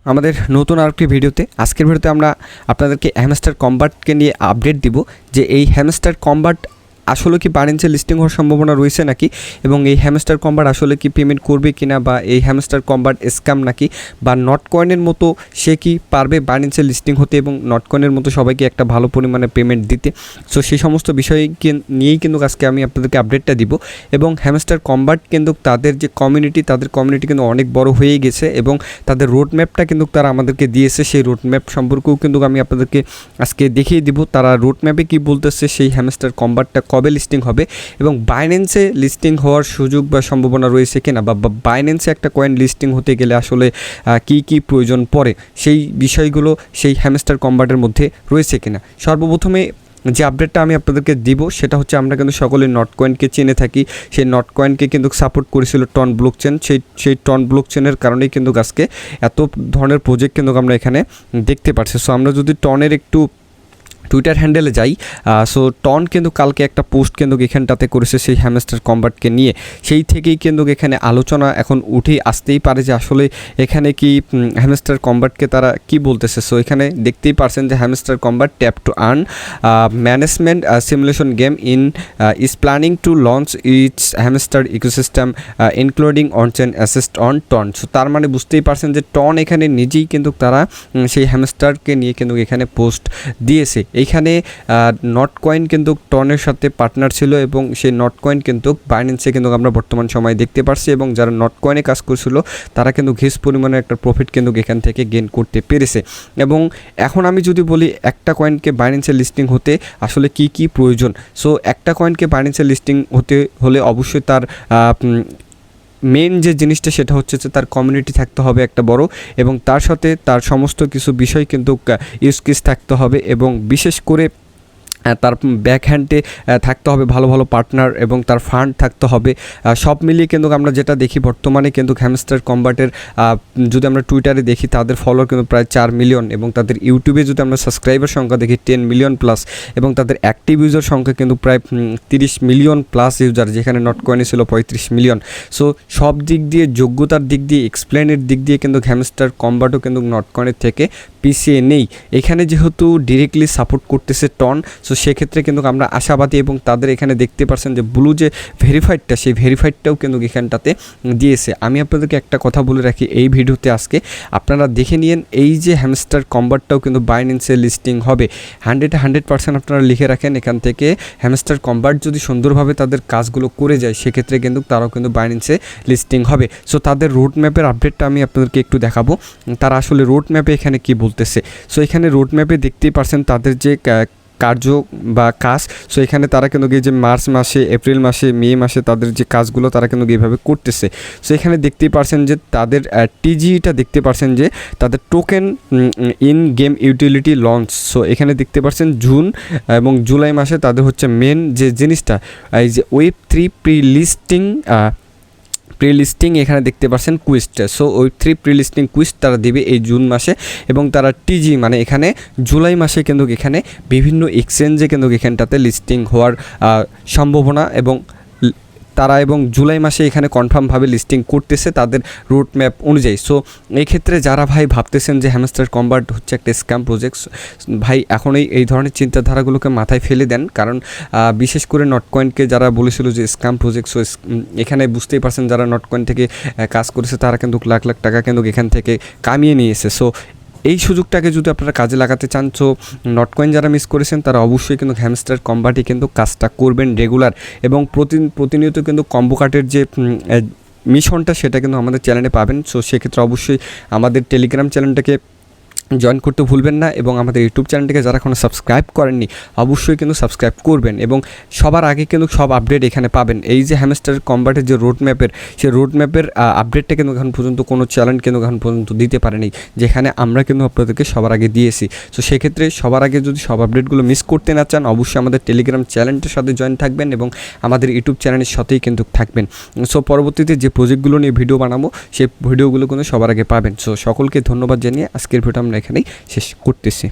আমাদের নতুন আরেকটি ভিডিওতে আজকের ভিডিওতে আমরা আপনাদেরকে হ্যামস্টার কম্বাটকে নিয়ে আপডেট দিব যে এই হ্যামস্টার কম্বাট আসলে কি বাইন্যান্সে লিস্টিং হওয়ার সম্ভাবনা রয়েছে নাকি, এবং এই হ্যামস্টার কম্বাট আসলে কি পেমেন্ট করবে কিনা, বা এই হ্যামস্টার কম্বাট স্ক্যাম নাকি, বা নটকয়েনের মতো সে কি পারবে বাইন্যান্সে লিস্টিং হতে এবং নটকয়েনের মতো সবাইকে একটা ভালো পরিমাণে পেমেন্ট দিতে। সো সেই সমস্ত বিষয়কে নিয়েই কিন্তু আজকে আমি আপনাদেরকে আপডেটটা দিব। এবং হ্যামস্টার কম্বাট কিন্তু তাদের যে কমিউনিটি, তাদের কমিউনিটি কিন্তু অনেক বড় হয়ে গেছে এবং তাদের রোডম্যাপটা কিন্তু তারা আমাদেরকে দিয়েছে। সেই রোডম্যাপ সম্পর্কেও কিন্তু আমি আপনাদেরকে আজকে দেখিয়ে দিব তারা রোডম্যাপে কী বলতেছে, সেই হ্যামস্টার কম্বাটটা কবে লিস্টিং হবে এবং বাইন্যান্সে লিস্টিং হওয়ার সুযোগ বা সম্ভাবনা রয়েছে কিনা, বা বাইন্যান্সে একটা কয়েন লিস্টিং হতে গেলে আসলে কি প্রয়োজন পড়ে, সেই বিষয়গুলো সেই হ্যামস্টার কম্বাটের মধ্যে রয়েছে কিনা। সর্বপ্রথমে যে আপডেটটা আমি আপনাদেরকে দিব সেটা হচ্ছে, আমরা কিন্তু সকলে নটকয়েনকে চিনে থাকি। সেই নটকয়েনকে কিন্তু সাপোর্ট করেছিল টন ব্লকচেন। সেই টন ব্লকচেনের কারণেই কিন্তু আজকে এত ধরনের প্রজেক্ট কিন্তু আমরা এখানে দেখতে পাচ্ছি। সো আমরা যদি টনের একটু টুইটার হ্যান্ডেলে যাই, সো টন কিন্তু কালকে একটা পোস্ট কিন্তু এখানটাতে করেছে সেই হ্যামস্টার কম্বাটকে নিয়ে। সেই থেকেই কিন্তু এখানে আলোচনা এখন উঠে আসতেই পারে যে আসলে এখানে কি হ্যামস্টার কম্বাটকে তারা কি বলতেছে। সো এখানে দেখতেই পারছেন যে Hamster Kombat tap to earn management simulation game is planning to launch its Hamster ecosystem including onchain asset on TON. So তার মানে বুঝতেই পারছেন যে টন এখানে নিজেই কিন্তু তারা সেই হ্যামস্টারকে নিয়ে কিন্তু এখানে পোস্ট দিয়েছে। এইখানে নটকয়েন কিন্তু টনের সাথে পার্টনার ছিল এবং সেই নটকয়েন কিন্তু বাইন্যান্সে কিন্তু আমরা বর্তমান সময়ে দেখতে পারছি, এবং যারা নটকয়েনে কাজ করছিল তারা কিন্তু ঘিস পরিমাণে একটা প্রফিট কিন্তু এখান থেকে গেইন করতে পেরেছে। এবং এখন আমি যদি বলি একটা কয়েনকে বাইন্যান্সে লিস্টিং হতে আসলে কি প্রয়োজন। সো একটা কয়েনকে বাইন্যান্সে লিস্টিং হতে হলে অবশ্যই তার মেন যে জিনিসটা সেটা হচ্ছে যে তার কমিউনিটি থাকতে হবে একটা বড়, এবং তার সাথে তার সমস্ত কিছু বিষয় কিন্তু ইউজ কেস থাকতে হবে, এবং বিশেষ করে তার ব্যাক হ্যান্ডে থাকতে হবে ভালো ভালো পার্টনার, এবং তার ফান্ড থাকতে হবে। সব মিলিয়ে কিন্তু আমরা যেটা দেখি বর্তমানে কিন্তু হ্যামস্টার কম্বাটের যদি আমরা টুইটারে দেখি তাদের ফলোয়ার কিন্তু প্রায় 4 মিলিয়ন, এবং তাদের ইউটিউবে যদি আমরা সাবস্ক্রাইবার সংখ্যা দেখি 10 মিলিয়ন প্লাস, এবং তাদের অ্যাক্টিভ ইউজার সংখ্যা কিন্তু প্রায় 30 মিলিয়ন প্লাস ইউজার, যেখানে নটকয়েনে ছিল 35 মিলিয়ন। সো সব দিক দিয়ে, যোগ্যতার দিক দিয়ে, এক্সপ্লেনের দিক দিয়ে কিন্তু হ্যামস্টার কম্বাটও কিন্তু নটকয়েনের থেকে পিছিয়ে নেই। এখানে যেহেতু ডিরেক্টলি সাপোর্ট করতেছে টন, সো সেক্ষেত্রে কিন্তু আমরা আশাবাদী, এবং তাদের এখানে দেখতে পাচ্ছেন যে ব্লু যে ভেরিফাইডটা, সেই ভেরিফাইডটাও কিন্তু এখানটাতে দিয়েছে। আমি আপনাদেরকে একটা কথা বলে রাখি এই ভিডিওতে আজকে, আপনারা দেখে নিন এই যে হ্যামস্টার কম্বাটটাও কিন্তু বাইন্যান্সে লিস্টিং হবে। 100% আপনারা লিখে রাখেন এখান থেকে। হ্যামস্টার কম্বাট যদি সুন্দরভাবে তাদের কাজগুলো করে যায় সেক্ষেত্রে কিন্তু তারাও কিন্তু বাইন্যান্সে লিস্টিং হবে। সো তাদের রোড ম্যাপের আপডেটটা আমি আপনাদেরকে একটু দেখাবো, তারা আসলে রোড ম্যাপে এখানে কি বলতেছে। সো এখানে রোড ম্যাপে দেখতেই পারছেন তাদের যে কার্য বা কাজ। সো এখানে তারা কিন্তু যে মার্চ মাসে, এপ্রিল মাসে, মে মাসে তাদের যে কাজগুলো তারা কিন্তু এইভাবে করতেছে। সো এখানে দেখতেই পারছেন যে তাদের টিজিটা দেখতে পারছেন যে তাদের token in game utility launch. So এখানে দেখতে পারছেন জুন এবং জুলাই মাসে তাদের হচ্ছে মেন যে জিনিসটা, এই যে Web3 প্রিলিস্টিং এখানে দেখতে পাচ্ছেন কুইস্ট। সো Web3 প্রিলিস্টিং কুইস্ট তারা দেবে এই জুন মাসে, এবং তারা টিজি মানে এখানে জুলাই মাসে কিন্তু এখানে বিভিন্ন এক্সচেঞ্জে কিন্তু এখানটাতে লিস্টিং হওয়ার সম্ভাবনা, এবং তারা এবং জুলাই মাসে এখানে কনফার্মভাবে লিস্টিং করতেছে তাদের রুট ম্যাপ অনুযায়ী। সো এই ক্ষেত্রে যারা ভাই ভাবতেছেন যে হ্যামস্টার কম্বাট হচ্ছে একটা স্ক্যাম প্রজেক্ট, ভাই এখনই এই ধরনের চিন্তাধারাগুলোকে মাথায় ফেলে দেন, কারণ বিশেষ করে নটকয়েনকে যারা বলেছিল যে স্ক্যাম প্রজেক্ট, সো এখানে বুঝতেই পারছেন যারা নটকয়েন থেকে কাজ করেছে তারা কিন্তু লাখ লাখ টাকা কিন্তু এখান থেকে কামিয়ে নিয়েছে। সো এই সুযোগটাকে যদি আপনারা কাজে লাগাতে চান, সো নটকয়েন যারা মিস করেছেন তারা অবশ্যই কিন্তু হ্যামস্টার কম্বাটে কিন্তু কাজটা করবেন রেগুলার, এবং প্রতিনিয়ত কিন্তু কম্বো কার্ডের যে মিশনটা সেটা কিন্তু আমাদের চ্যানেলে পাবেন। সো সেক্ষেত্রে অবশ্যই আমাদের টেলিগ্রাম চ্যানেলটাকে জয়েন করতে ভুলবেন না, এবং আমাদের ইউটিউব চ্যানেলটিকে যারা এখনও সাবস্ক্রাইব করেননি অবশ্যই কিন্তু সাবস্ক্রাইব করবেন, এবং সবার আগে কিন্তু সব আপডেট এখানে পাবেন। এই যে হ্যামস্টার কম্বাটের যে রোড ম্যাপের, সেই রোড ম্যাপের আপডেটটা কিন্তু এখন পর্যন্ত কোনো চ্যানেল কিন্তু এখন পর্যন্ত দিতে পারেনি, যেখানে আমরা কিন্তু আপনাদেরকে সবার আগে দিয়েছি। সো সেক্ষেত্রে সবার আগে যদি সব আপডেটগুলো মিস করতে না চান অবশ্যই আমাদের টেলিগ্রাম চ্যানেলটির সাথে জয়েন থাকবেন, এবং আমাদের ইউটিউব চ্যানেলের সাথেই কিন্তু থাকবেন। সো পরবর্তীতে যে প্রজেক্টগুলো নিয়ে ভিডিও বানাবো সেই ভিডিওগুলো কিন্তু সবার আগে পাবেন। সো সকলকে ধন্যবাদ জানিয়ে আজকের ভিডিও আমরা এখানেই শেষ করতেছি।